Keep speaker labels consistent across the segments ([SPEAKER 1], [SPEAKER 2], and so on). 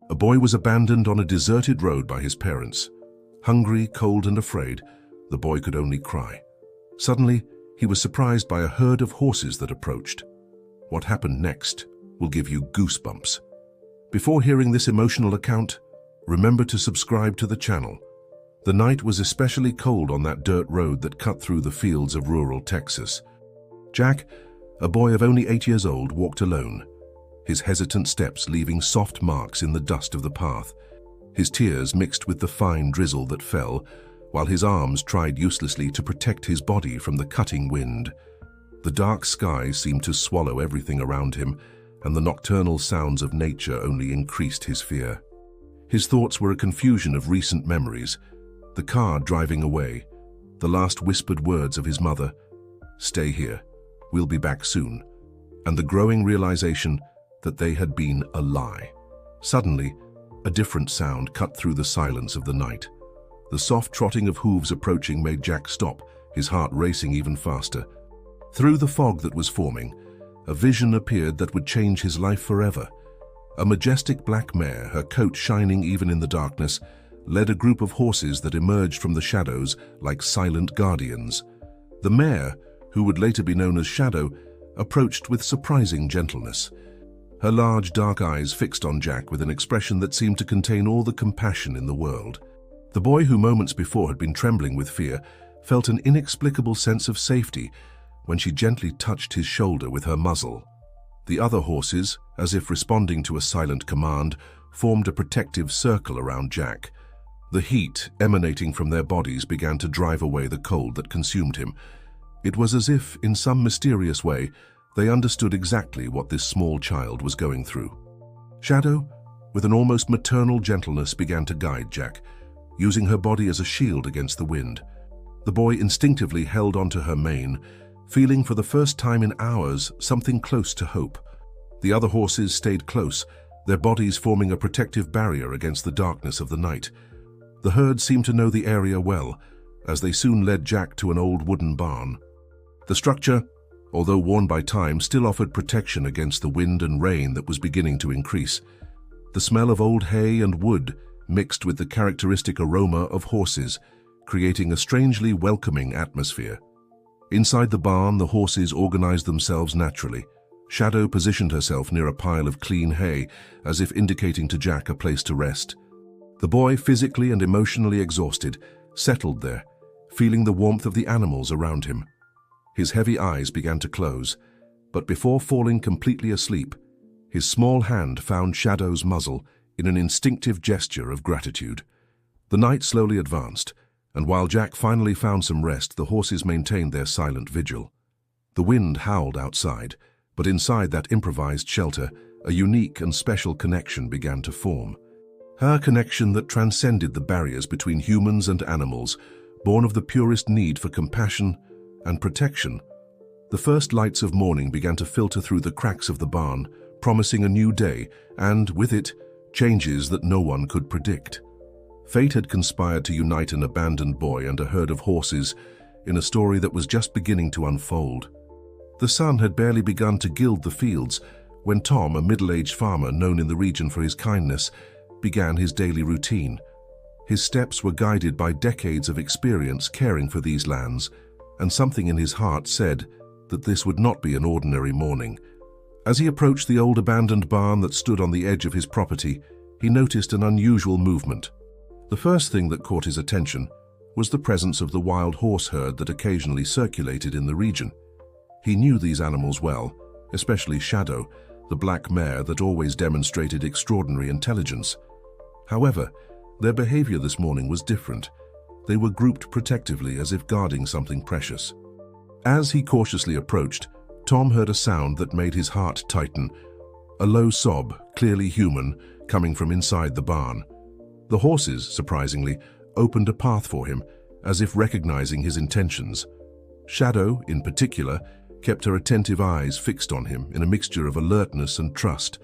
[SPEAKER 1] A boy was abandoned on a deserted road by his parents. Hungry, cold, and afraid, the boy could only cry. Suddenly, he was surprised by a herd of horses that approached. What happened next will give you goosebumps. Before hearing this emotional account, remember to subscribe to the channel. The night was especially cold on that dirt road that cut through the fields of rural Texas. Jack, a boy of only 8 years old, walked alone, his hesitant steps leaving soft marks in the dust of the path. His tears mixed with the fine drizzle that fell, while his arms tried uselessly to protect his body from the cutting wind. The dark sky seemed to swallow everything around him, and the nocturnal sounds of nature only increased his fear. His thoughts were a confusion of recent memories, the car driving away, the last whispered words of his mother, "Stay here, we'll be back soon," and the growing realization that they had been a lie. Suddenly, a different sound cut through the silence of the night. The soft trotting of hooves approaching made Jack stop, his heart racing even faster. Through the fog that was forming, a vision appeared that would change his life forever. A majestic black mare, her coat shining even in the darkness, led a group of horses that emerged from the shadows like silent guardians. The mare, who would later be known as Shadow, approached with surprising gentleness. Her large dark eyes fixed on Jack with an expression that seemed to contain all the compassion in the world. The boy, who moments before had been trembling with fear, felt an inexplicable sense of safety when she gently touched his shoulder with her muzzle. The other horses, as if responding to a silent command, formed a protective circle around Jack. The heat emanating from their bodies began to drive away the cold that consumed him. It was as if, in some mysterious way, they understood exactly what this small child was going through. Shadow, with an almost maternal gentleness, began to guide Jack, using her body as a shield against the wind. The boy instinctively held onto her mane, feeling for the first time in hours something close to hope. The other horses stayed close, their bodies forming a protective barrier against the darkness of the night. The herd seemed to know the area well, as they soon led Jack to an old wooden barn. The structure, although worn by time, still offered protection against the wind and rain that was beginning to increase. The smell of old hay and wood mixed with the characteristic aroma of horses, creating a strangely welcoming atmosphere. Inside the barn, the horses organized themselves naturally. Shadow positioned herself near a pile of clean hay, as if indicating to Jack a place to rest. The boy, physically and emotionally exhausted, settled there, feeling the warmth of the animals around him. His heavy eyes began to close, but before falling completely asleep, his small hand found Shadow's muzzle in an instinctive gesture of gratitude. The night slowly advanced, and while Jack finally found some rest, the horses maintained their silent vigil. The wind howled outside, but inside that improvised shelter, a unique and special connection began to form. A connection that transcended the barriers between humans and animals, born of the purest need for compassion and protection. The first lights of morning began to filter through the cracks of the barn, promising a new day, and, with it, changes that no one could predict. Fate had conspired to unite an abandoned boy and a herd of horses in a story that was just beginning to unfold. The sun had barely begun to gild the fields when Tom, a middle-aged farmer known in the region for his kindness, began his daily routine. His steps were guided by decades of experience caring for these lands, and something in his heart said that this would not be an ordinary morning. As he approached the old abandoned barn that stood on the edge of his property, he noticed an unusual movement. The first thing that caught his attention was the presence of the wild horse herd that occasionally circulated in the region. He knew these animals well, especially Shadow, the black mare that always demonstrated extraordinary intelligence. However, their behavior this morning was different. They were grouped protectively as if guarding something precious. As he cautiously approached, Tom heard a sound that made his heart tighten, a low sob, clearly human, coming from inside the barn. The horses, surprisingly, opened a path for him, as if recognizing his intentions. Shadow, in particular, kept her attentive eyes fixed on him in a mixture of alertness and trust.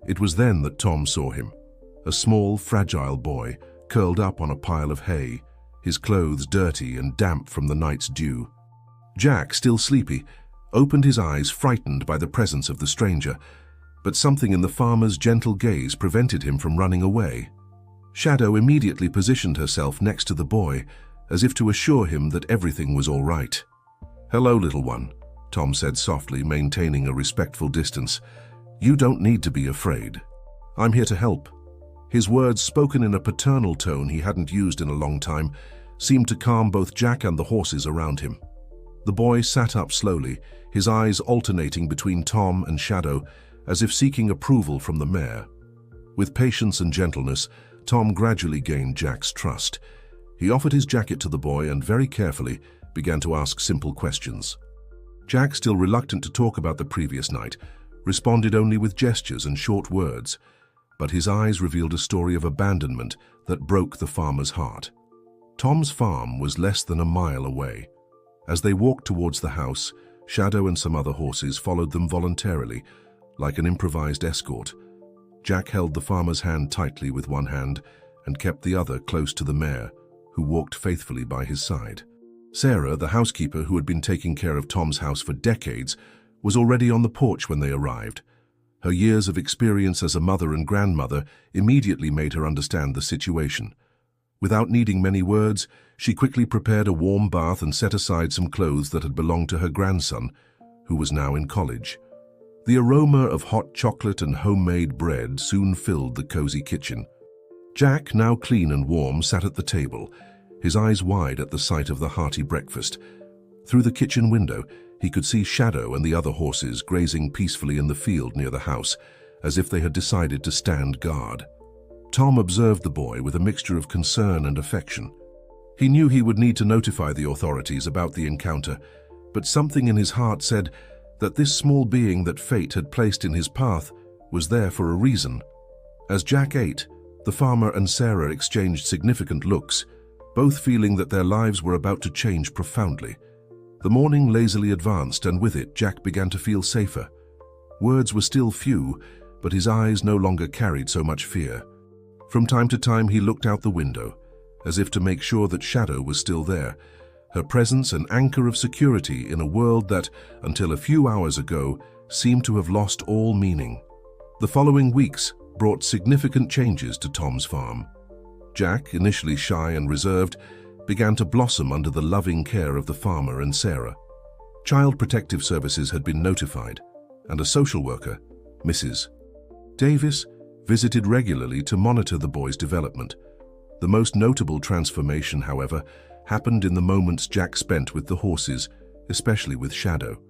[SPEAKER 1] It was then that Tom saw him, a small, fragile boy, curled up on a pile of hay, his clothes dirty and damp from the night's dew. Jack, still sleepy, opened his eyes, frightened by the presence of the stranger, but something in the farmer's gentle gaze prevented him from running away. Shadow immediately positioned herself next to the boy, as if to assure him that everything was all right. "Hello, little one," Tom said softly, maintaining a respectful distance. "You don't need to be afraid. I'm here to help." His words, spoken in a paternal tone he hadn't used in a long time, seemed to calm both Jack and the horses around him. The boy sat up slowly, his eyes alternating between Tom and Shadow, as if seeking approval from the mare. With patience and gentleness, Tom gradually gained Jack's trust. He offered his jacket to the boy and very carefully began to ask simple questions. Jack, still reluctant to talk about the previous night, responded only with gestures and short words, but his eyes revealed a story of abandonment that broke the farmer's heart. Tom's farm was less than a mile away. As they walked towards the house, Shadow and some other horses followed them voluntarily, like an improvised escort. Jack held the farmer's hand tightly with one hand and kept the other close to the mare, who walked faithfully by his side. Sarah, the housekeeper who had been taking care of Tom's house for decades, was already on the porch when they arrived. Her years of experience as a mother and grandmother immediately made her understand the situation. Without needing many words, she quickly prepared a warm bath and set aside some clothes that had belonged to her grandson, who was now in college. The aroma of hot chocolate and homemade bread soon filled the cozy kitchen. Jack, now clean and warm, sat at the table, his eyes wide at the sight of the hearty breakfast. Through the kitchen window, he could see Shadow and the other horses grazing peacefully in the field near the house, as if they had decided to stand guard. Tom observed the boy with a mixture of concern and affection. He knew he would need to notify the authorities about the encounter, but something in his heart said that this small being that fate had placed in his path was there for a reason. As Jack ate, the farmer and Sarah exchanged significant looks, both feeling that their lives were about to change profoundly. The morning lazily advanced, and with it Jack began to feel safer. Words were still few, but his eyes no longer carried so much fear. From time to time he looked out the window, as if to make sure that Shadow was still there, her presence an anchor of security in a world that, until a few hours ago, seemed to have lost all meaning. The following weeks brought significant changes to Tom's farm. Jack, initially shy and reserved, began to blossom under the loving care of the farmer and Sarah. Child Protective Services had been notified, and a social worker, Mrs. Davis, visited regularly to monitor the boy's development. The most notable transformation, however, happened in the moments Jack spent with the horses, especially with Shadow.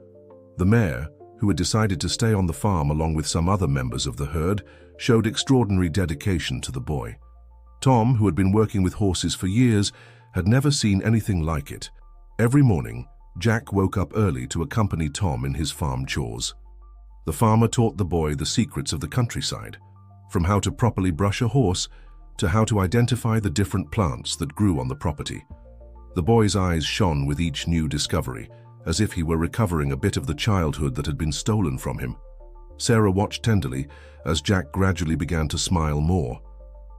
[SPEAKER 1] The mare, who had decided to stay on the farm along with some other members of the herd, showed extraordinary dedication to the boy. Tom, who had been working with horses for years, had never seen anything like it. Every morning, Jack woke up early to accompany Tom in his farm chores. The farmer taught the boy the secrets of the countryside, from how to properly brush a horse to how to identify the different plants that grew on the property. The boy's eyes shone with each new discovery, as if he were recovering a bit of the childhood that had been stolen from him. Sarah watched tenderly as Jack gradually began to smile more.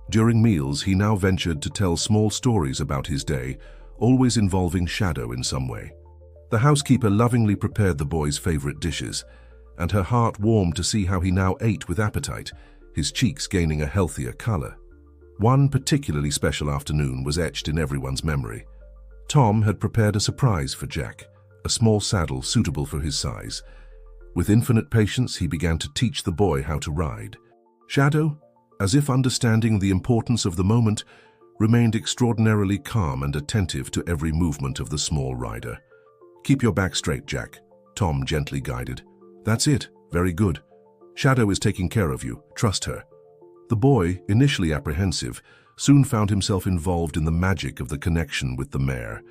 [SPEAKER 1] During meals, he now ventured to tell small stories about his day, always involving Shadow in some way. The housekeeper lovingly prepared the boy's favorite dishes, and her heart warmed to see how he now ate with appetite, his cheeks gaining a healthier color. One particularly special afternoon was etched in everyone's memory. Tom had prepared a surprise for Jack, a small saddle suitable for his size. With infinite patience, he began to teach the boy how to ride. Shadow, as if understanding the importance of the moment, remained extraordinarily calm and attentive to every movement of the small rider. "Keep your back straight, Jack," Tom gently guided. "That's it. Very good. Shadow is taking care of you. Trust her." The boy, initially apprehensive, soon found himself involved in the magic of the connection with the mare.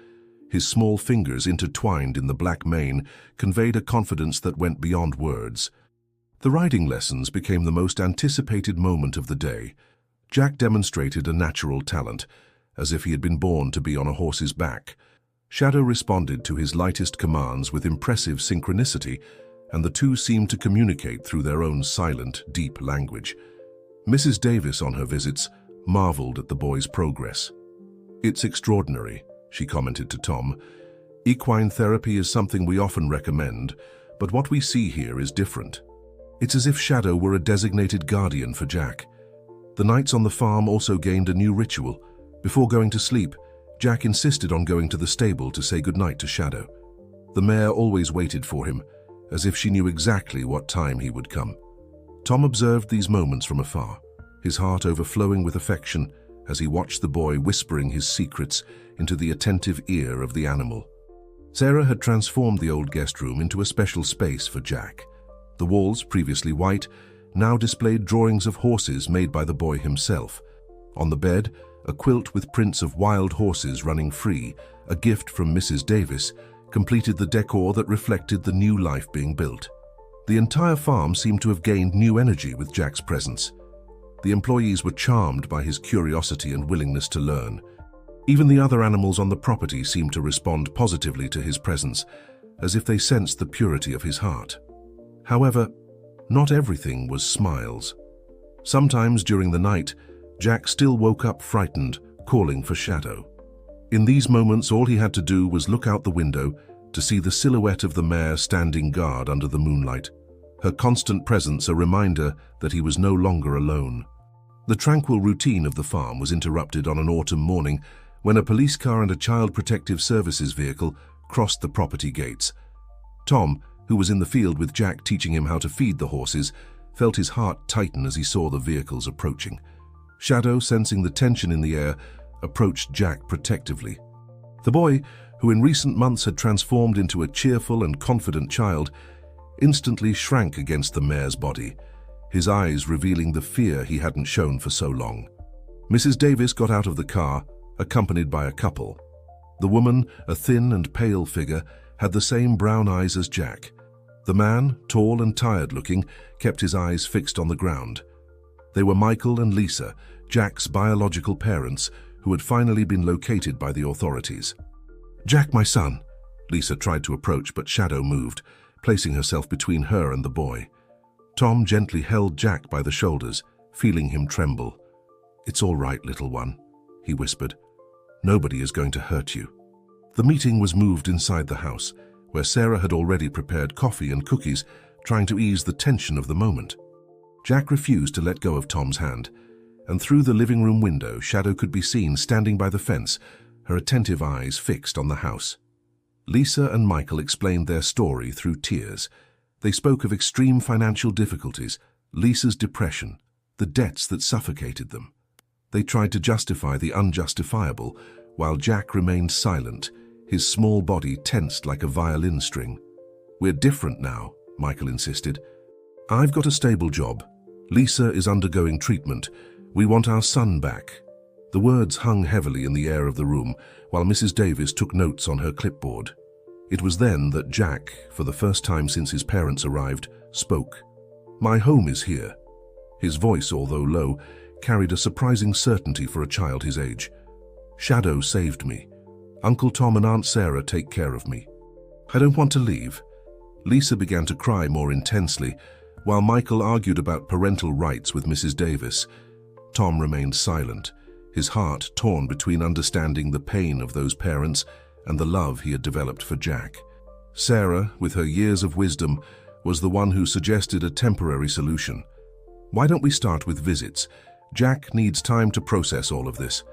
[SPEAKER 1] His small fingers intertwined in the black mane conveyed a confidence that went beyond words. The riding lessons became the most anticipated moment of the day. Jack demonstrated a natural talent, as if he had been born to be on a horse's back. Shadow responded to his lightest commands with impressive synchronicity, and the two seemed to communicate through their own silent, deep language. Mrs. Davis, on her visits, marveled at the boy's progress. "It's extraordinary," she commented to Tom. "Equine therapy is something we often recommend, but what we see here is different." It's as if Shadow were a designated guardian for Jack. The nights on the farm also gained a new ritual. Before going to sleep, Jack insisted on going to the stable to say goodnight to Shadow. The mare always waited for him, as if she knew exactly what time he would come. Tom observed these moments from afar, his heart overflowing with affection as he watched the boy whispering his secrets into the attentive ear of the animal. Sarah had transformed the old guest room into a special space for Jack. The walls, previously white, now displayed drawings of horses made by the boy himself. On the bed, a quilt with prints of wild horses running free, a gift from Mrs. Davis, completed the decor that reflected the new life being built. The entire farm seemed to have gained new energy with Jack's presence. The employees were charmed by his curiosity and willingness to learn. Even the other animals on the property seemed to respond positively to his presence, as if they sensed the purity of his heart. However, not everything was smiles. Sometimes during the night, Jack still woke up frightened, calling for Shadow. In these moments, all he had to do was look out the window to see the silhouette of the mare standing guard under the moonlight, her constant presence a reminder that he was no longer alone. The tranquil routine of the farm was interrupted on an autumn morning when a police car and a Child Protective Services vehicle crossed the property gates. Tom, who was in the field with Jack teaching him how to feed the horses, felt his heart tighten as he saw the vehicles approaching. Shadow, sensing the tension in the air, approached Jack protectively. The boy, who in recent months had transformed into a cheerful and confident child, instantly shrank against the mare's body, his eyes revealing the fear he hadn't shown for so long. Mrs. Davis got out of the car, accompanied by a couple. The woman, a thin and pale figure, had the same brown eyes as Jack. The man, tall and tired-looking, kept his eyes fixed on the ground. They were Michael and Lisa, Jack's biological parents, who had finally been located by the authorities. "Jack, my son," Lisa tried to approach, but Shadow moved, placing herself between her and the boy. Tom gently held Jack by the shoulders, feeling him tremble. "It's all right, little one," he whispered. "Nobody is going to hurt you." The meeting was moved inside the house, where Sarah had already prepared coffee and cookies, trying to ease the tension of the moment. Jack refused to let go of Tom's hand, and through the living room window, Shadow could be seen standing by the fence, her attentive eyes fixed on the house. Lisa and Michael explained their story through tears. They spoke of extreme financial difficulties, Lisa's depression, the debts that suffocated them. They tried to justify the unjustifiable, while Jack remained silent, his small body tensed like a violin string. "We're different now," Michael insisted. "I've got a stable job. Lisa is undergoing treatment. We want our son back." The words hung heavily in the air of the room, while Mrs. Davis took notes on her clipboard. It was then that Jack, for the first time since his parents arrived, spoke. "My home is here." His voice, although low, carried a surprising certainty for a child his age. "Shadow saved me. Uncle Tom and Aunt Sarah take care of me. I don't want to leave." Lisa began to cry more intensely, while Michael argued about parental rights with Mrs. Davis. Tom remained silent, his heart torn between understanding the pain of those parents and the love he had developed for Jack. Sarah, with her years of wisdom, was the one who suggested a temporary solution. "Why don't we start with visits? Jack needs time to process all of this.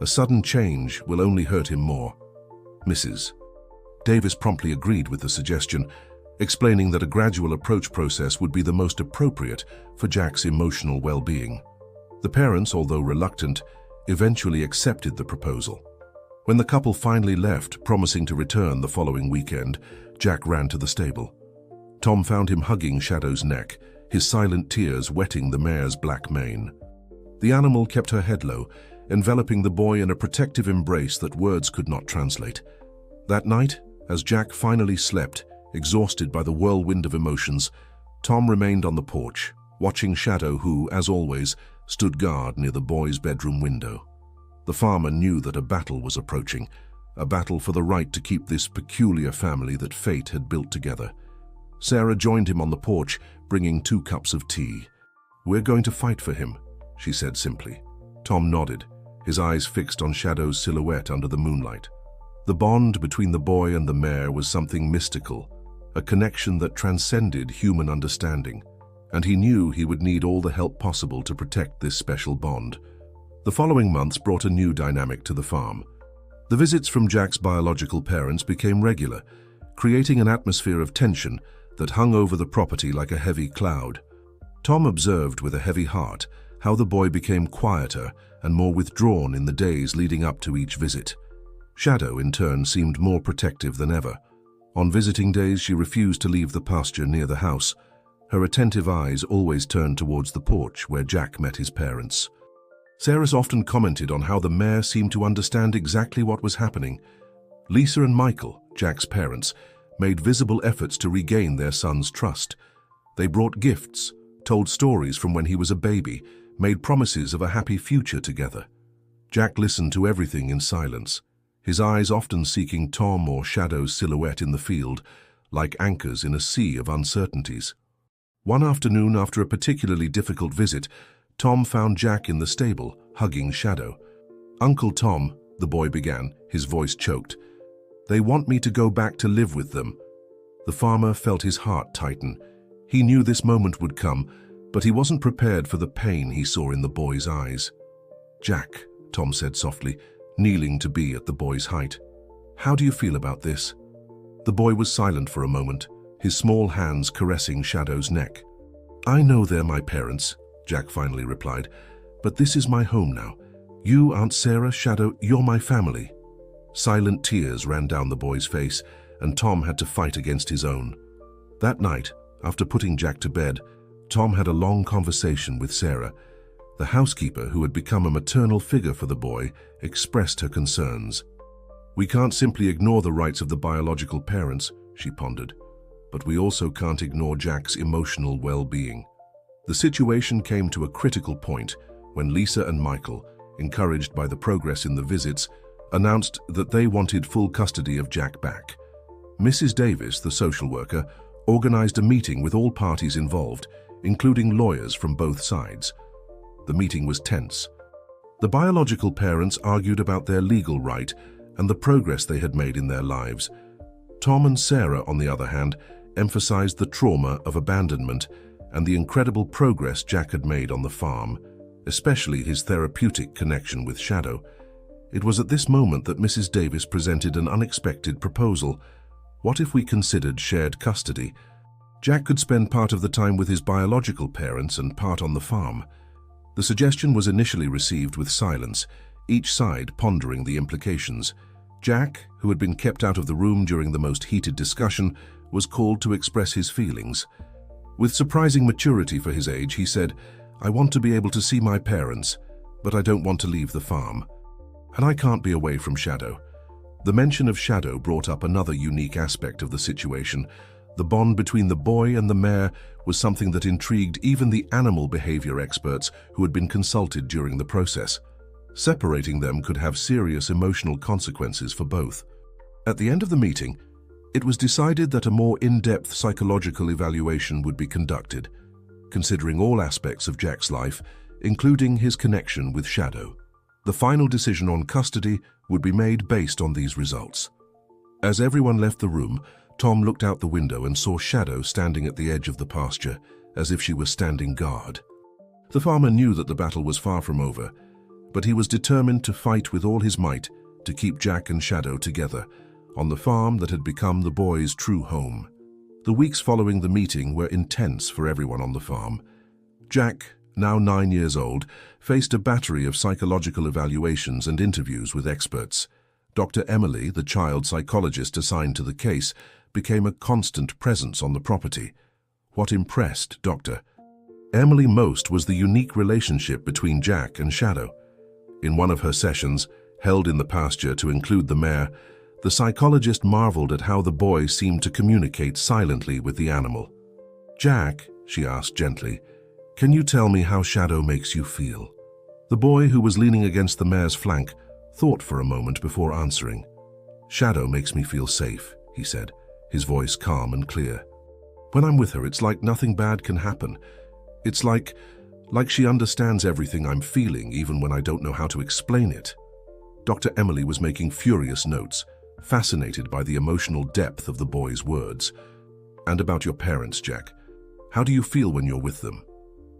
[SPEAKER 1] A sudden change will only hurt him more." Mrs. Davis promptly agreed with the suggestion, explaining that a gradual approach process would be the most appropriate for Jack's emotional well-being. The parents, although reluctant, eventually accepted the proposal. When the couple finally left, promising to return the following weekend, Jack ran to the stable. Tom found him hugging Shadow's neck, his silent tears wetting the mare's black mane. The animal kept her head low, enveloping the boy in a protective embrace that words could not translate. That night, as Jack finally slept, exhausted by the whirlwind of emotions, Tom remained on the porch, watching Shadow who, as always, stood guard near the boy's bedroom window. The farmer knew that a battle was approaching, a battle for the right to keep this peculiar family that fate had built together. Sarah joined him on the porch, bringing 2 cups of tea. "We're going to fight for him," she said simply. Tom nodded, his eyes fixed on Shadow's silhouette under the moonlight. The bond between the boy and the mare was something mystical, a connection that transcended human understanding. and he knew he would need all the help possible to protect this special bond. The following months brought a new dynamic to the farm. The visits from Jack's biological parents became regular, creating an atmosphere of tension that hung over the property like a heavy cloud. Tom observed with a heavy heart how the boy became quieter and more withdrawn in the days leading up to each visit. Shadow, in turn, seemed more protective than ever. On visiting days, she refused to leave the pasture near the house. Her attentive eyes always turned towards the porch where Jack met his parents. Sarah often commented on how the mare seemed to understand exactly what was happening. Lisa and Michael, Jack's parents, made visible efforts to regain their son's trust. They brought gifts, told stories from when he was a baby, made promises of a happy future together. Jack listened to everything in silence, his eyes often seeking Tom or Shadow's silhouette in the field, like anchors in a sea of uncertainties. One afternoon, after a particularly difficult visit, Tom found Jack in the stable, hugging Shadow. "Uncle Tom," the boy began, his voice choked. "They want me to go back to live with them." The farmer felt his heart tighten. He knew this moment would come, but he wasn't prepared for the pain he saw in the boy's eyes. "Jack," Tom said softly, kneeling to be at the boy's height, "how do you feel about this?" The boy was silent for a moment, his small hands caressing Shadow's neck. "I know they're my parents," Jack finally replied, "but this is my home now. You, Aunt Sarah, Shadow, you're my family." Silent tears ran down the boy's face, and Tom had to fight against his own. That night, after putting Jack to bed, Tom had a long conversation with Sarah. The housekeeper, who had become a maternal figure for the boy, expressed her concerns. "We can't simply ignore the rights of the biological parents," she pondered, "but we also can't ignore Jack's emotional well-being." The situation came to a critical point when Lisa and Michael, encouraged by the progress in the visits, announced that they wanted full custody of Jack back. Mrs. Davis, the social worker, organized a meeting with all parties involved, including lawyers from both sides. The meeting was tense. The biological parents argued about their legal right and the progress they had made in their lives. Tom and Sarah, on the other hand, emphasized the trauma of abandonment and the incredible progress Jack had made on the farm, especially his therapeutic connection with Shadow. It was at this moment that Mrs. Davis presented an unexpected proposal. What if we considered shared custody? Jack could spend part of the time with his biological parents and part on the farm. The suggestion was initially received with silence, each side pondering the implications. Jack, who had been kept out of the room during the most heated discussion, was called to express his feelings. With surprising maturity for his age, he said, "I want to be able to see my parents, but I don't want to leave the farm. And I can't be away from Shadow." The mention of Shadow brought up another unique aspect of the situation. The bond between the boy and the mare was something that intrigued even the animal behavior experts who had been consulted during the process. Separating them could have serious emotional consequences for both. At the end of the meeting, it was decided that a more in-depth psychological evaluation would be conducted, considering all aspects of Jack's life, including his connection with Shadow. The final decision on custody would be made based on these results. As everyone left the room, Tom looked out the window and saw Shadow standing at the edge of the pasture, as if she were standing guard. The farmer knew that the battle was far from over, but he was determined to fight with all his might to keep Jack and Shadow together on the farm that had become the boy's true home. The weeks following the meeting were intense for everyone on the farm. Jack, now 9 years old, faced a battery of psychological evaluations and interviews with experts. Dr. Emily, the child psychologist assigned to the case, became a constant presence on the property. What impressed Dr. Emily most was the unique relationship between Jack and Shadow. In one of her sessions, held in the pasture to include the mare, the psychologist marveled at how the boy seemed to communicate silently with the animal. "Jack," she asked gently, "can you tell me how Shadow makes you feel?" The boy, who was leaning against the mare's flank, thought for a moment before answering. "Shadow makes me feel safe," he said, his voice calm and clear. "When I'm with her, it's like nothing bad can happen. It's like she understands everything I'm feeling, even when I don't know how to explain it." Dr. Emily was making furious notes, fascinated by the emotional depth of the boy's words. "And about your parents, Jack. How do you feel when you're with them?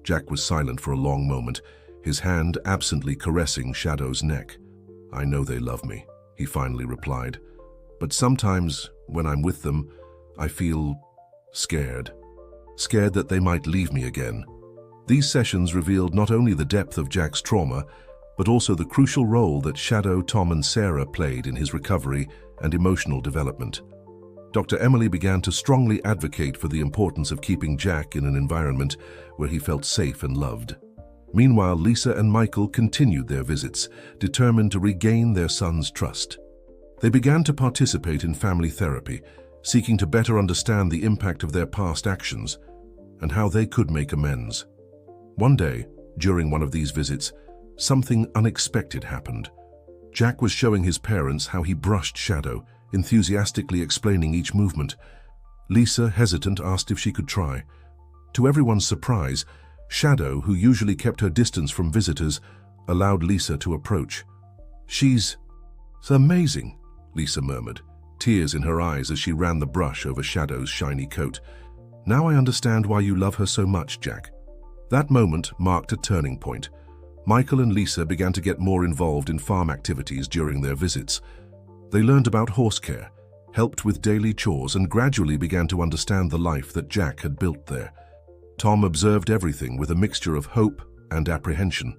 [SPEAKER 1] Jack was silent for a long moment, his hand absently caressing Shadow's neck. I know they love me, he finally replied. But sometimes, when I'm with them, I feel scared. Scared that they might leave me again. These sessions revealed not only the depth of Jack's trauma, but also the crucial role that Shadow, Tom, and Sarah played in his recovery and emotional development. Dr. Emily began to strongly advocate for the importance of keeping Jack in an environment where he felt safe and loved. Meanwhile, Lisa and Michael continued their visits, determined to regain their son's trust. They began to participate in family therapy, seeking to better understand the impact of their past actions and how they could make amends. One day, during one of these visits, something unexpected happened. Jack was showing his parents how he brushed Shadow, enthusiastically explaining each movement. Lisa, hesitant, asked if she could try. To everyone's surprise, Shadow, who usually kept her distance from visitors, allowed Lisa to approach. It's amazing," Lisa murmured, tears in her eyes as she ran the brush over Shadow's shiny coat. "Now I understand why you love her so much, Jack." That moment marked a turning point. Michael and Lisa began to get more involved in farm activities during their visits. They learned about horse care, helped with daily chores, and gradually began to understand the life that Jack had built there. Tom observed everything with a mixture of hope and apprehension.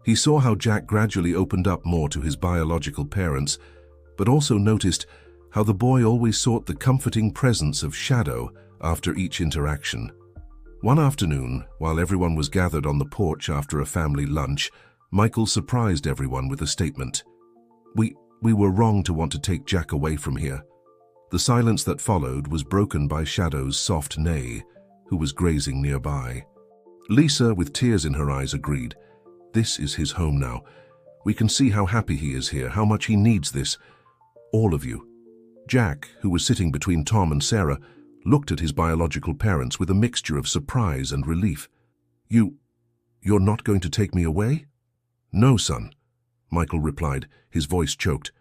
[SPEAKER 1] He saw how Jack gradually opened up more to his biological parents, but also noticed how the boy always sought the comforting presence of Shadow after each interaction. One afternoon, while everyone was gathered on the porch after a family lunch, Michael surprised everyone with a statement. We were wrong to want to take Jack away from here." The silence that followed was broken by Shadow's soft neigh, who was grazing nearby. Lisa, with tears in her eyes, agreed. "This is his home now. We can see how happy he is here, how much he needs this. All of you." Jack, who was sitting between Tom and Sarah, looked at his biological parents with a mixture of surprise and relief. You're not going to take me away?" "No, son," Michael replied, his voice choked.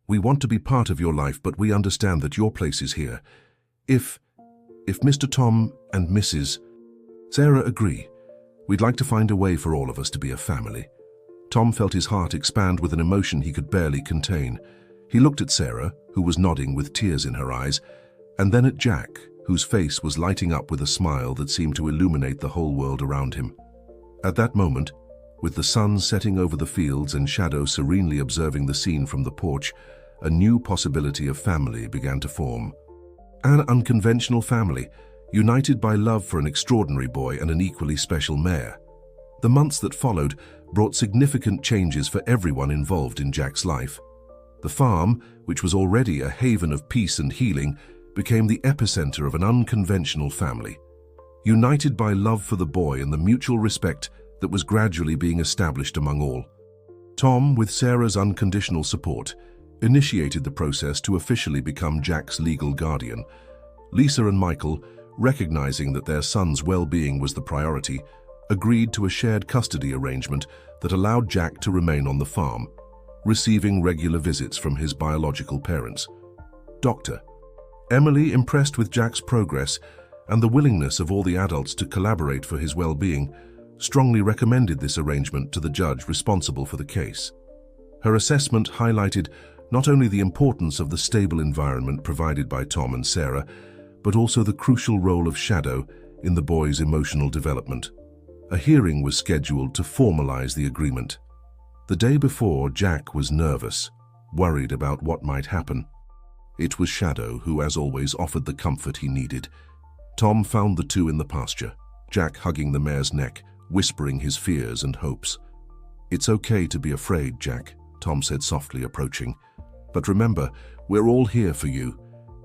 [SPEAKER 1] "We want to be part of your life, but we understand that your place is here. If Mr. Tom and Mrs. Sarah agree, we'd like to find a way for all of us to be a family." Tom felt his heart expand with an emotion he could barely contain. He looked at Sarah, who was nodding with tears in her eyes, and then at Jack, whose face was lighting up with a smile that seemed to illuminate the whole world around him. At that moment, with the sun setting over the fields and Shadow serenely observing the scene from the porch, a new possibility of family began to form. An unconventional family, united by love for an extraordinary boy and an equally special mare. The months that followed brought significant changes for everyone involved in Jack's life. The farm, which was already a haven of peace and healing, became the epicenter of an unconventional family. United by love for the boy and the mutual respect that was gradually being established among all. Tom, with Sarah's unconditional support, initiated the process to officially become Jack's legal guardian. Lisa and Michael, recognizing that their son's well-being was the priority, agreed to a shared custody arrangement that allowed Jack to remain on the farm, receiving regular visits from his biological parents. Dr. Emily, impressed with Jack's progress and the willingness of all the adults to collaborate for his well-being, strongly recommended this arrangement to the judge responsible for the case. Her assessment highlighted not only the importance of the stable environment provided by Tom and Sarah, but also the crucial role of Shadow in the boy's emotional development. A hearing was scheduled to formalize the agreement. The day before, Jack was nervous, worried about what might happen. It was Shadow who, as always, offered the comfort he needed. Tom found the two in the pasture, Jack hugging the mare's neck, whispering his fears and hopes. "It's okay to be afraid, Jack," Tom said softly, approaching. "But remember, we're all here for you.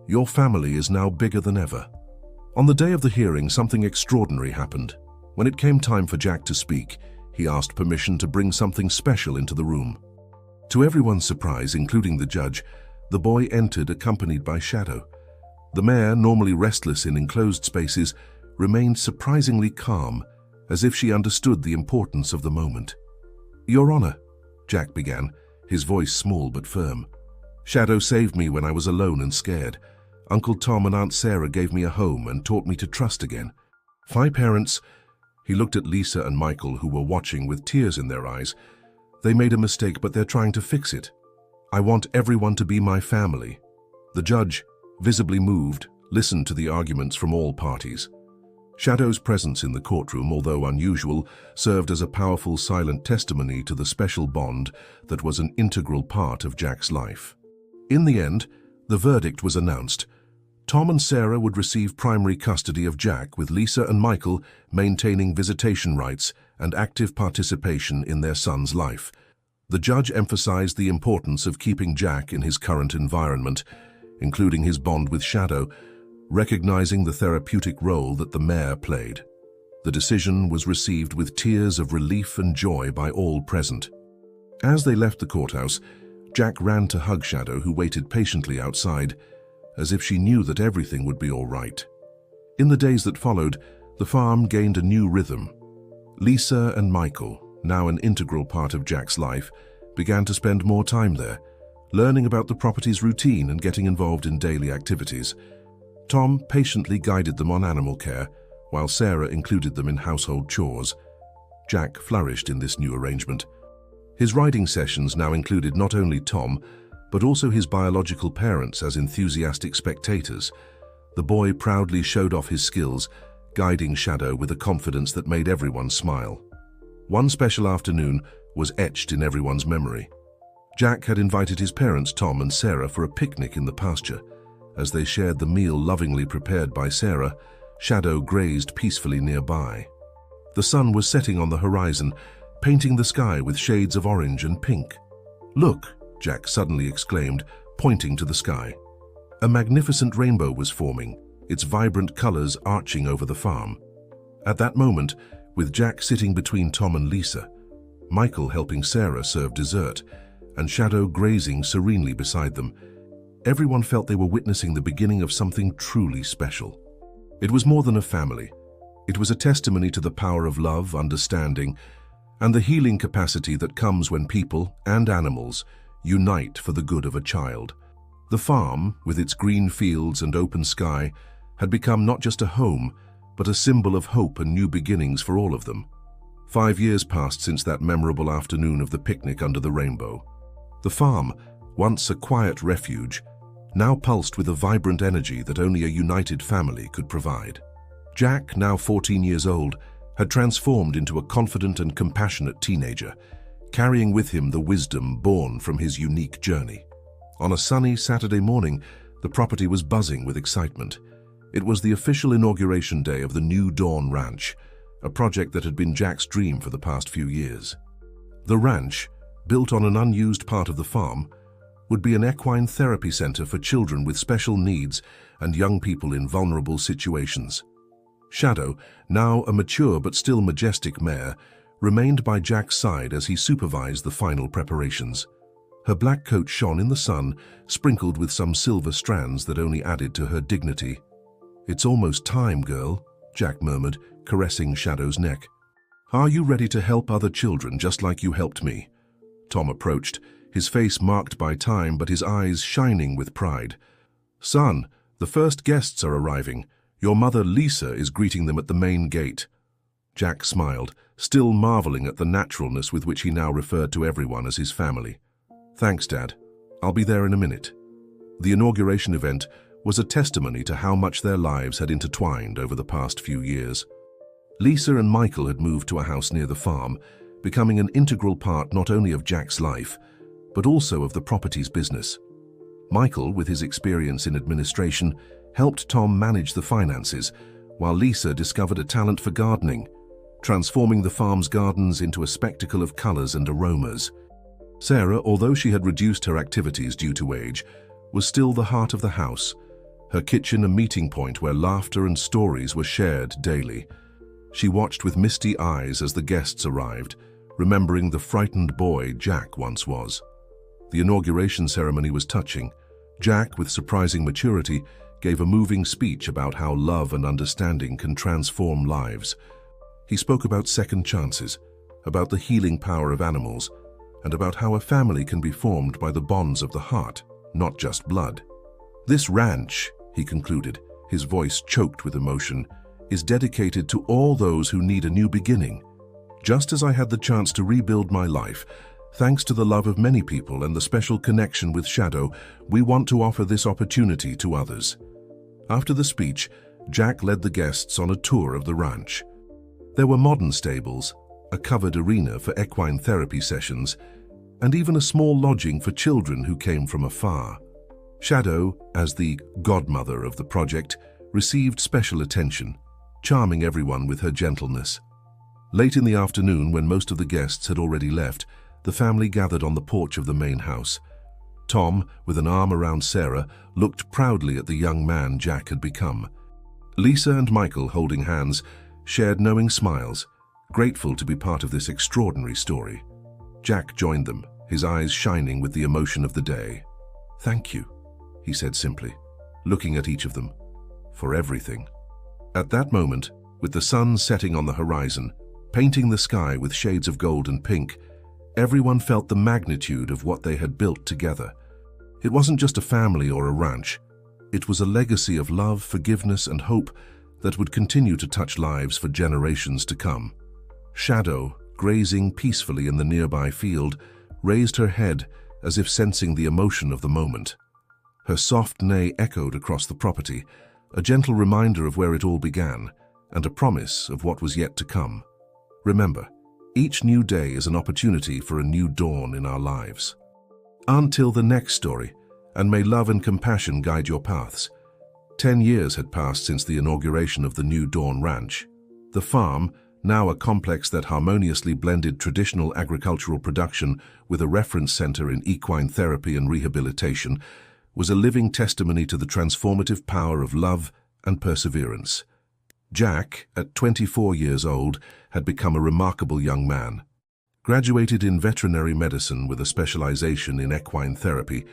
[SPEAKER 1] Your family is now bigger than ever." On the day of the hearing, something extraordinary happened. When it came time for Jack to speak, he asked permission to bring something special into the room. To everyone's surprise, including the judge, the boy entered accompanied by Shadow. The mare, normally restless in enclosed spaces, remained surprisingly calm, as if she understood the importance of the moment. "Your Honor," Jack began, his voice small but firm. "Shadow saved me when I was alone and scared. Uncle Tom and Aunt Sarah gave me a home and taught me to trust again. My parents, he looked at Lisa and Michael, who were watching with tears in their eyes. They made a mistake, but they're trying to fix it. I want everyone to be my family. The judge, visibly moved, listened to the arguments from all parties. Shadow's presence in the courtroom, although unusual, served as a powerful silent testimony to the special bond that was an integral part of Jack's life. In the end, the verdict was announced. Tom and Sarah would receive primary custody of Jack, with Lisa and Michael maintaining visitation rights and active participation in their son's life. The judge emphasized the importance of keeping Jack in his current environment, including his bond with Shadow, recognizing the therapeutic role that the mayor played. The decision was received with tears of relief and joy by all present. As they left the courthouse, Jack ran to hug Shadow, who waited patiently outside, as if she knew that everything would be all right. In the days that followed, the farm gained a new rhythm. Lisa and Michael, now an integral part of Jack's life, began to spend more time there, learning about the property's routine and getting involved in daily activities. Tom patiently guided them on animal care, while Sarah included them in household chores. Jack flourished in this new arrangement. His riding sessions now included not only Tom, but also his biological parents as enthusiastic spectators. The boy proudly showed off his skills, guiding Shadow with a confidence that made everyone smile. One special afternoon was etched in everyone's memory. Jack had invited his parents, Tom and Sarah, for a picnic in the pasture. As they shared the meal lovingly prepared by Sarah, Shadow grazed peacefully nearby. The sun was setting on the horizon, painting the sky with shades of orange and pink. "Look," Jack suddenly exclaimed, pointing to the sky. A magnificent rainbow was forming, its vibrant colors arching over the farm. At that moment, with Jack sitting between Tom and Lisa, Michael helping Sarah serve dessert, and Shadow grazing serenely beside them, everyone felt they were witnessing the beginning of something truly special. It was more than a family. It was a testimony to the power of love, understanding, and the healing capacity that comes when people and animals unite for the good of a child. The farm, with its green fields and open sky, had become not just a home, but a symbol of hope and new beginnings for all of them. 5 years passed since that memorable afternoon of the picnic under the rainbow. The farm, once a quiet refuge, now pulsed with a vibrant energy that only a united family could provide. Jack, now 14 years old, had transformed into a confident and compassionate teenager, carrying with him the wisdom born from his unique journey. On a sunny Saturday morning, the property was buzzing with excitement. It was the official inauguration day of the New Dawn Ranch, a project that had been Jack's dream for the past few years. The ranch, built on an unused part of the farm, would be an equine therapy center for children with special needs and young people in vulnerable situations. Shadow, now a mature but still majestic mare, remained by Jack's side as he supervised the final preparations. Her black coat shone in the sun, sprinkled with some silver strands that only added to her dignity. "It's almost time, girl," Jack murmured, caressing Shadow's neck. "Are you ready to help other children just like you helped me?" Tom approached, his face marked by time but his eyes shining with pride. "Son, the first guests are arriving. Your mother Lisa is greeting them at the main gate." Jack smiled, still marveling at the naturalness with which he now referred to everyone as his family. "Thanks, Dad. I'll be there in a minute." The inauguration event was a testimony to how much their lives had intertwined over the past few years. Lisa and Michael had moved to a house near the farm, becoming an integral part not only of Jack's life, but also of the property's business. Michael, with his experience in administration, helped Tom manage the finances, while Lisa discovered a talent for gardening, transforming the farm's gardens into a spectacle of colors and aromas. Sarah, although she had reduced her activities due to age, was still the heart of the house, her kitchen a meeting point where laughter and stories were shared daily. She watched with misty eyes as the guests arrived, remembering the frightened boy Jack once was. The inauguration ceremony was touching. Jack, with surprising maturity, gave a moving speech about how love and understanding can transform lives. He spoke about second chances, about the healing power of animals, and about how a family can be formed by the bonds of the heart, not just blood. "This ranch," he concluded, his voice choked with emotion, is dedicated to all those who need a new beginning. Just as I had the chance to rebuild my life, thanks to the love of many people and the special connection with Shadow, we want to offer this opportunity to others. After the speech, Jack led the guests on a tour of the ranch. There were modern stables, a covered arena for equine therapy sessions, and even a small lodging for children who came from afar. Shadow, as the godmother of the project, received special attention, charming everyone with her gentleness. Late in the afternoon, when most of the guests had already left, the family gathered on the porch of the main house. Tom, with an arm around Sarah, looked proudly at the young man Jack had become. Lisa and Michael, holding hands, shared knowing smiles, grateful to be part of this extraordinary story. Jack joined them, his eyes shining with the emotion of the day. "Thank you," he said simply, looking at each of them, "for everything." At that moment, with the sun setting on the horizon, painting the sky with shades of gold and pink, everyone felt the magnitude of what they had built together. It wasn't just a family or a ranch. It was a legacy of love, forgiveness, and hope that would continue to touch lives for generations to come. Shadow, grazing peacefully in the nearby field, raised her head as if sensing the emotion of the moment. Her soft neigh echoed across the property, a gentle reminder of where it all began, and a promise of what was yet to come. Remember, each new day is an opportunity for a new dawn in our lives. Until the next story, and may love and compassion guide your paths. 10 years had passed since the inauguration of the New Dawn Ranch. The farm, now a complex that harmoniously blended traditional agricultural production with a reference center in equine therapy and rehabilitation, was a living testimony to the transformative power of love and perseverance. Jack, at 24 years old, had become a remarkable young man. Graduated in veterinary medicine with a specialization in equine therapy,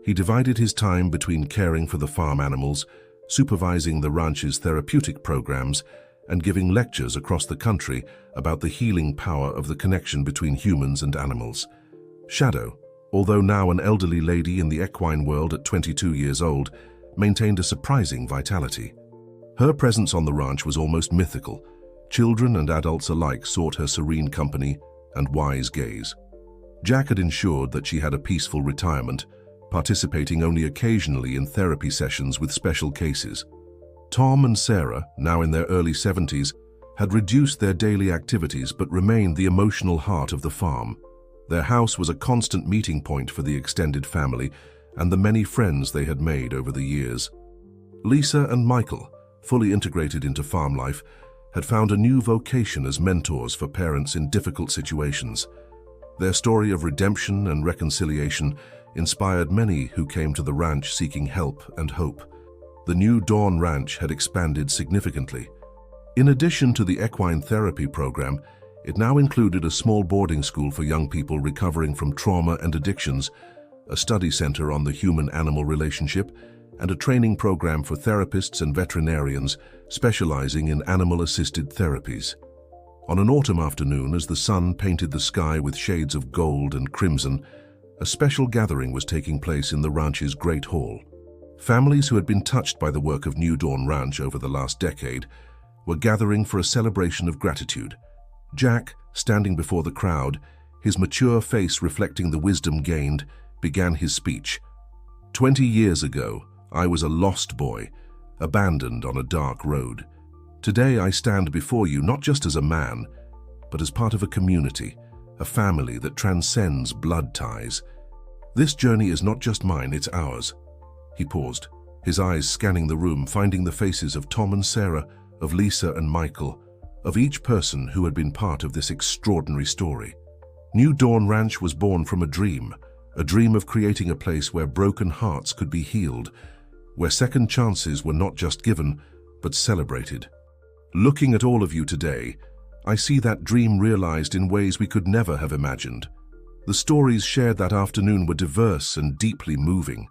[SPEAKER 1] he divided his time between caring for the farm animals, supervising the ranch's therapeutic programs, and giving lectures across the country about the healing power of the connection between humans and animals. Shadow, although now an elderly lady in the equine world at 22 years old, maintained a surprising vitality. Her presence on the ranch was almost mythical. Children and adults alike sought her serene company and wise gaze. Jack had ensured that she had a peaceful retirement, participating only occasionally in therapy sessions with special cases. Tom and Sarah, now in their early 70s, had reduced their daily activities but remained the emotional heart of the farm. Their house was a constant meeting point for the extended family and the many friends they had made over the years. Lisa and Michael, fully integrated into farm life, had found a new vocation as mentors for parents in difficult situations. Their story of redemption and reconciliation inspired many who came to the ranch seeking help and hope. The New Dawn Ranch had expanded significantly. In addition to the equine therapy program, it now included a small boarding school for young people recovering from trauma and addictions, a study center on the human-animal relationship, and a training program for therapists and veterinarians specializing in animal-assisted therapies. On an autumn afternoon, as the sun painted the sky with shades of gold and crimson, a special gathering was taking place in the ranch's Great Hall. Families who had been touched by the work of New Dawn Ranch over the last decade were gathering for a celebration of gratitude. Jack, standing before the crowd, his mature face reflecting the wisdom gained, began his speech. 20 years ago, I was a lost boy, abandoned on a dark road. Today I stand before you not just as a man, but as part of a community, a family that transcends blood ties. This journey is not just mine, it's ours. He paused, his eyes scanning the room, finding the faces of Tom and Sarah, of Lisa and Michael, of each person who had been part of this extraordinary story. New Dawn Ranch was born from a dream of creating a place where broken hearts could be healed, where second chances were not just given, but celebrated. Looking at all of you today, I see that dream realized in ways we could never have imagined. The stories shared that afternoon were diverse and deeply moving.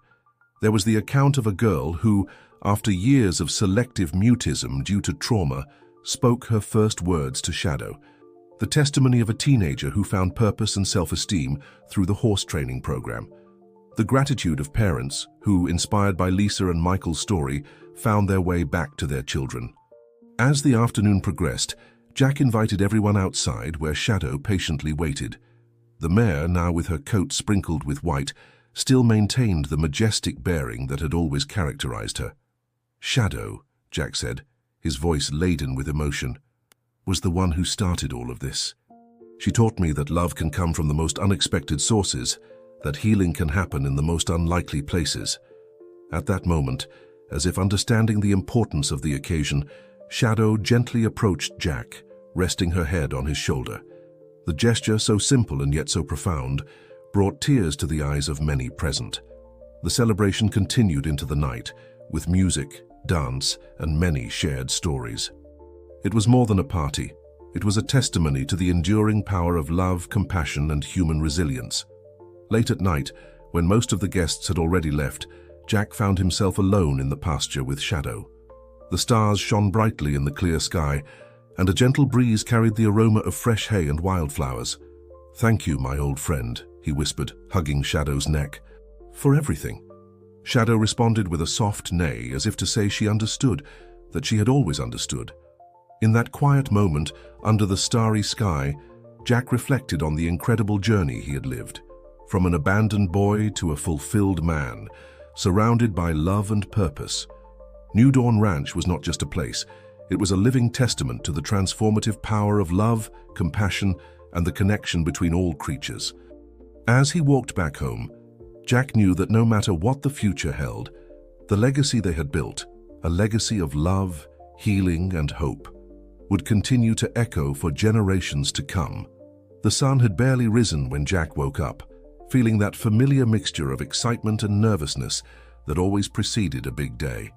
[SPEAKER 1] There was the account of a girl who, after years of selective mutism due to trauma, spoke her first words to Shadow. The testimony of a teenager who found purpose and self-esteem through the horse training program. The gratitude of parents who, inspired by Lisa and Michael's story, found their way back to their children. As the afternoon progressed, Jack invited everyone outside where Shadow patiently waited. The mare, now with her coat sprinkled with white, still maintained the majestic bearing that had always characterized her. Shadow, Jack said, his voice laden with emotion, was the one who started all of this. She taught me that love can come from the most unexpected sources, that healing can happen in the most unlikely places. At that moment, as if understanding the importance of the occasion, Shadow gently approached Jack, resting her head on his shoulder. The gesture, so simple and yet so profound, brought tears to the eyes of many present. The celebration continued into the night, with music, dance, and many shared stories. It was more than a party. It was a testimony to the enduring power of love, compassion, and human resilience. Late at night, when most of the guests had already left, Jack found himself alone in the pasture with Shadow. The stars shone brightly in the clear sky, and a gentle breeze carried the aroma of fresh hay and wildflowers. "Thank you, my old friend," he whispered, hugging Shadow's neck. "For everything." Shadow responded with a soft neigh, as if to say she understood, that she had always understood. In that quiet moment, under the starry sky, Jack reflected on the incredible journey he had lived. From an abandoned boy to a fulfilled man, surrounded by love and purpose. New Dawn Ranch was not just a place, it was a living testament to the transformative power of love, compassion, and the connection between all creatures. As he walked back home, Jack knew that no matter what the future held, the legacy they had built, a legacy of love, healing, and hope, would continue to echo for generations to come. The sun had barely risen when Jack woke up, feeling that familiar mixture of excitement and nervousness that always preceded a big day.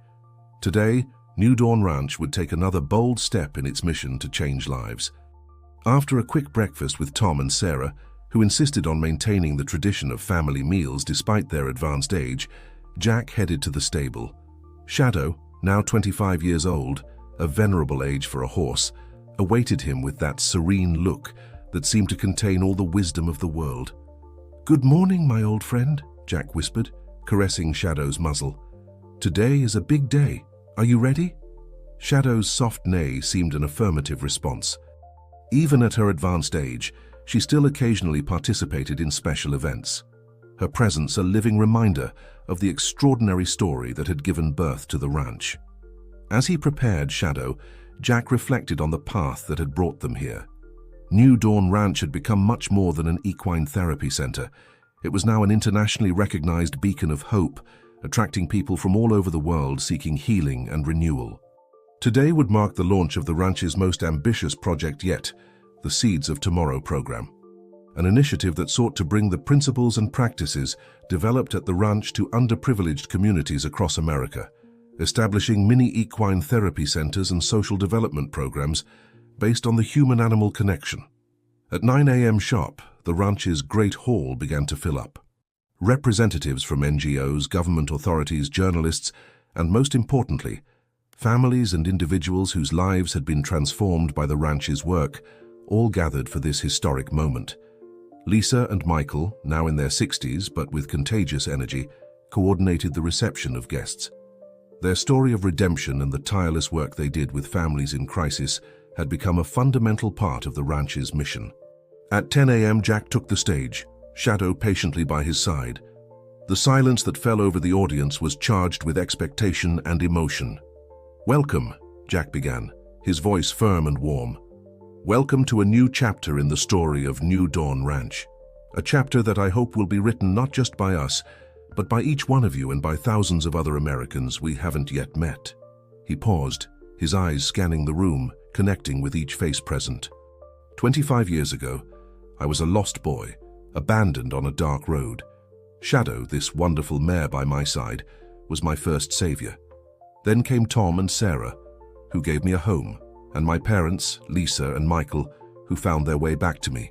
[SPEAKER 1] Today, New Dawn Ranch would take another bold step in its mission to change lives. After a quick breakfast with Tom and Sarah, who insisted on maintaining the tradition of family meals despite their advanced age, Jack headed to the stable. Shadow, now 25 years old, a venerable age for a horse, awaited him with that serene look that seemed to contain all the wisdom of the world. "Good morning, my old friend," Jack whispered, caressing Shadow's muzzle. "Today is a big day. Are you ready?" Shadow's soft neigh seemed an affirmative response. Even at her advanced age, she still occasionally participated in special events. Her presence a living reminder of the extraordinary story that had given birth to the ranch. As he prepared Shadow, Jack reflected on the path that had brought them here. New Dawn Ranch had become much more than an equine therapy center. It was now an internationally recognized beacon of hope, attracting people from all over the world seeking healing and renewal. Today would mark the launch of the ranch's most ambitious project yet, the Seeds of Tomorrow program, an initiative that sought to bring the principles and practices developed at the ranch to underprivileged communities across America, establishing mini equine therapy centers and social development programs based on the human-animal connection. At 9 a.m. sharp, the ranch's great hall began to fill up. Representatives from NGOs, government authorities, journalists, and most importantly, families and individuals whose lives had been transformed by the ranch's work, all gathered for this historic moment. Lisa and Michael, now in their 60s but with contagious energy, coordinated the reception of guests. Their story of redemption and the tireless work they did with families in crisis had become a fundamental part of the ranch's mission. At 10 a.m., Jack took the stage, Shadow patiently by his side. The silence that fell over the audience was charged with expectation and emotion. "Welcome," Jack began, his voice firm and warm. "Welcome to a new chapter in the story of New Dawn Ranch. A chapter that I hope will be written not just by us, but by each one of you and by thousands of other Americans we haven't yet met." He paused, his eyes scanning the room, connecting with each face present. 25 years ago, I was a lost boy, abandoned on a dark road. Shadow, this wonderful mare by my side, was my first savior. Then came Tom and Sarah, who gave me a home, and my parents, Lisa and Michael, who found their way back to me.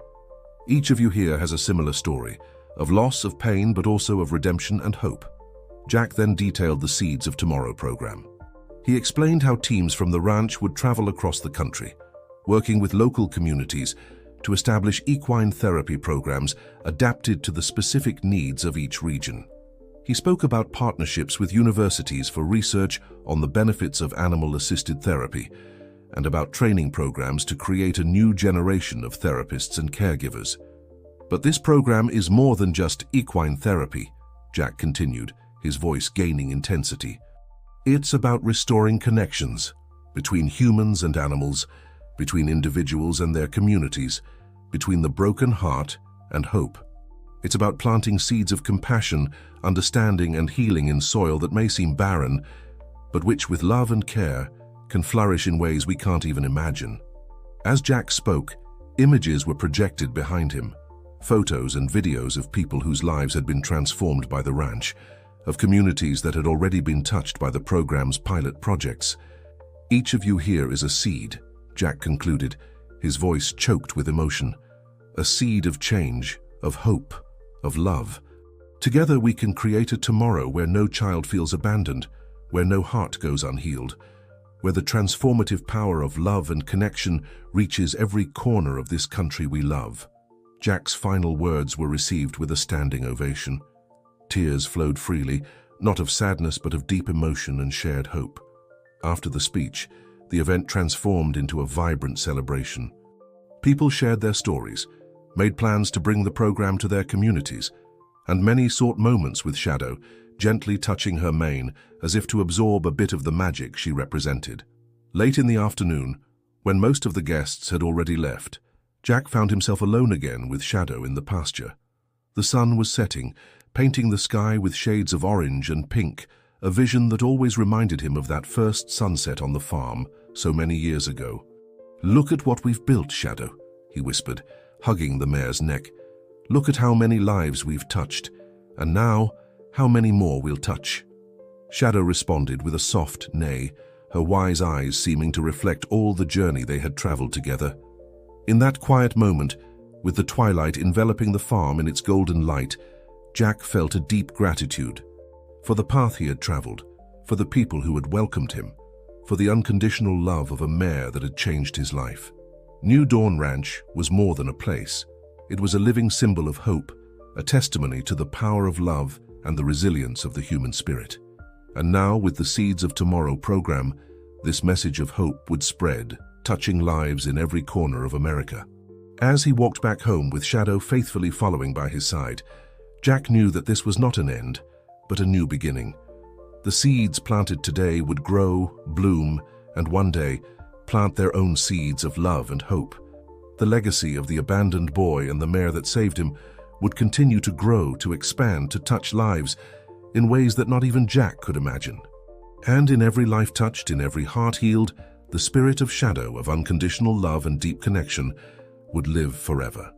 [SPEAKER 1] Each of you here has a similar story, of loss, of pain, but also of redemption and hope. Jack then detailed the Seeds of Tomorrow program. He explained how teams from the ranch would travel across the country, working with local communities to establish equine therapy programs adapted to the specific needs of each region. He spoke about partnerships with universities for research on the benefits of animal-assisted therapy, and about training programs to create a new generation of therapists and caregivers. But this program is more than just equine therapy, Jack continued, his voice gaining intensity. It's about restoring connections between humans and animals, between individuals and their communities, between the broken heart and hope. It's about planting seeds of compassion, understanding and healing in soil that may seem barren, but which with love and care can flourish in ways we can't even imagine. As Jack spoke, images were projected behind him, photos and videos of people whose lives had been transformed by the ranch, of communities that had already been touched by the program's pilot projects. Each of you here is a seed, Jack concluded, his voice choked with emotion. A seed of change, of hope, of love. Together we can create a tomorrow where no child feels abandoned, where no heart goes unhealed, where the transformative power of love and connection reaches every corner of this country we love. Jack's final words were received with a standing ovation. Tears flowed freely, not of sadness but of deep emotion and shared hope. After the speech, the event transformed into a vibrant celebration. People shared their stories, made plans to bring the program to their communities, and many sought moments with Shadow, gently touching her mane as if to absorb a bit of the magic she represented. Late in the afternoon, when most of the guests had already left, Jack found himself alone again with Shadow in the pasture. The sun was setting, painting the sky with shades of orange and pink, a vision that always reminded him of that first sunset on the farm so many years ago. "Look at what we've built, Shadow," he whispered, hugging the mare's neck. "Look at how many lives we've touched, and now how many more we'll touch." Shadow responded with a soft neigh, her wise eyes seeming to reflect all the journey they had traveled together. In that quiet moment, with the twilight enveloping the farm in its golden light, Jack felt a deep gratitude for the path he had traveled, for the people who had welcomed him, for the unconditional love of a mare that had changed his life. New Dawn Ranch was more than a place. It was a living symbol of hope, a testimony to the power of love and the resilience of the human spirit. And now, with the Seeds of Tomorrow program, this message of hope would spread, touching lives in every corner of America. As he walked back home with Shadow faithfully following by his side, Jack knew that this was not an end, but a new beginning. The seeds planted today would grow, bloom, and one day plant their own seeds of love and hope. The legacy of the abandoned boy and the mare that saved him would continue to grow, to expand, to touch lives in ways that not even Jack could imagine. And in every life touched, in every heart healed, the spirit of Shadow, of unconditional love and deep connection, would live forever.